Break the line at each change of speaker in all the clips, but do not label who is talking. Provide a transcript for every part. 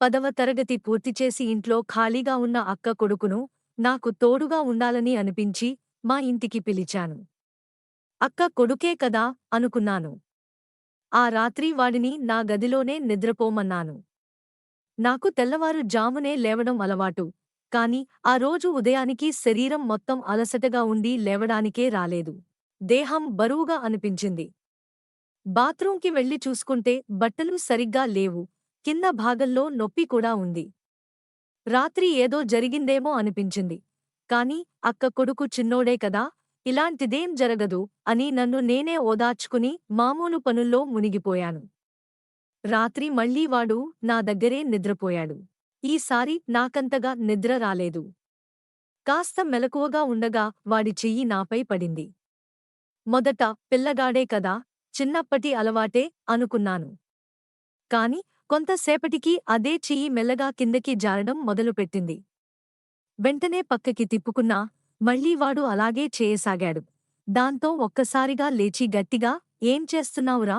10వ తరగతి పూర్తిచేసి ఇంట్లో ఖాళీగా ఉన్న అక్క కొడుకును నాకు తోడుగా ఉండాలని అనిపించి మా ఇంటికి పిలిచాను. అక్క కొడుకే కదా అనుకున్నాను. ఆ రాత్రి వాడిని నా గదిలోనే నిద్రపోమన్నాను. నాకు తెల్లవారు జామునే లేవడం అలవాటు. కాని ఆ రోజు ఉదయానికి శరీరం మొత్తం అలసటగా ఉండి లేవడానికే రాలేదు. దేహం బరువుగా అనిపించింది. బాత్రూంకి వెళ్లి చూసుకుంటే బట్టలు సరిగ్గా లేవు. కింద భాగంలో నొప్పి కూడా ఉంది. రాత్రి ఏదో జరిగిందేమో అనిపించింది. కాని అక్క కొడుకు చిన్నోడే కదా, ఇలాంటిదేం జరగదు అని నన్ను నేనే ఓదార్చుకుని మామూలు పనుల్లో మునిగిపోయాను. రాత్రి మళ్ళీ వాడు నా దగ్గరే నిద్రపోయాడు. ఈసారి నాకంతగా నిద్ర రాలేదు. కాస్త మెలకువగా ఉండగా వాడి చెయ్యి నాపై పడింది. మొదట పిల్లగాడే కదా, చిన్నప్పటి అలవాటే అనుకున్నాను. కాని కొంతసేపటికి అదే చెయ్యి మెల్లగా కిందకి జారడం మొదలుపెట్టింది. వెంటనే పక్కకి తిప్పుకున్నా, మళ్ళీ వాడు అలాగే చేయసాగాడు. దాంతో ఒక్కసారిగా లేచి గట్టిగా, ఏం చేస్తున్నావురా?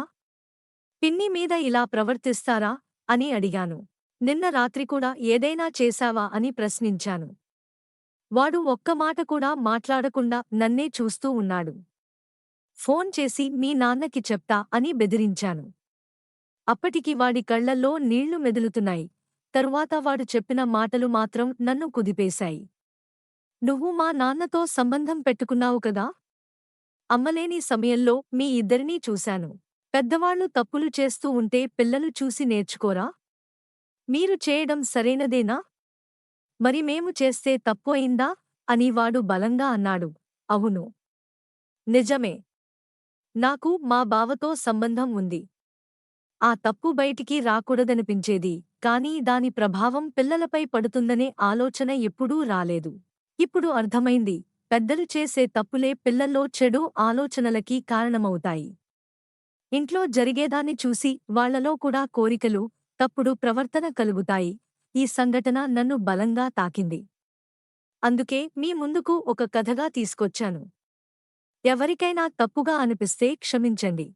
పిన్ని మీద ఇలా ప్రవర్తిస్తారా? అని అడిగాను. నిన్న రాత్రి కూడా ఏదైనా చేశావా అని ప్రశ్నించాను. వాడు ఒక్క మాట కూడా మాట్లాడకుండా నన్నే చూస్తూ ఉన్నాడు. ఫోన్ చేసి మీ నాన్నకి చెప్తా అని బెదిరించాను. అప్పటికి వాడి కళ్లల్లో నీళ్లు మెదులుతున్నాయి. తరువాత వాడు చెప్పిన మాటలు మాత్రం నన్ను కుదిపేశాయి. నువ్వు మా నాన్నతో సంబంధం పెట్టుకున్నావు కదా? అమ్మలేని సమయంలో మీ ఇద్దరినీ చూశాను. పెద్దవాళ్లు తప్పులు చేస్తూ ఉంటే పిల్లలు చూసి నేర్చుకోరా? మీరు చేయడం సరైనదేనా? మరి మేము చేస్తే తప్పు అయిందా? అని వాడు బలంగా అన్నాడు. అవును. నిజమే. నాకు మా బావతో సంబంధం ఉంది. ఆ తప్పు బయటికి రాకూడదనిపించేది, కానీ దాని ప్రభావం పిల్లలపై పడుతుందనే ఆలోచన ఎప్పుడూ రాలేదు. ఇప్పుడు అర్థమైంది, పెద్దలు చేసే తప్పులే పిల్లల్లో చెడు ఆలోచనలకి కారణమవుతాయి. ఇంట్లో జరిగేదాన్ని చూసి వాళ్లలో కూడా కోరికలు, తప్పుడు ప్రవర్తన కలుగుతాయి. ఈ సంఘటన నన్ను బలంగా తాకింది. అందుకే మీ ముందుకు ఒక కథగా తీసుకొచ్చాను. ఎవరికైనా తప్పుగా అనిపిస్తే క్షమించండి.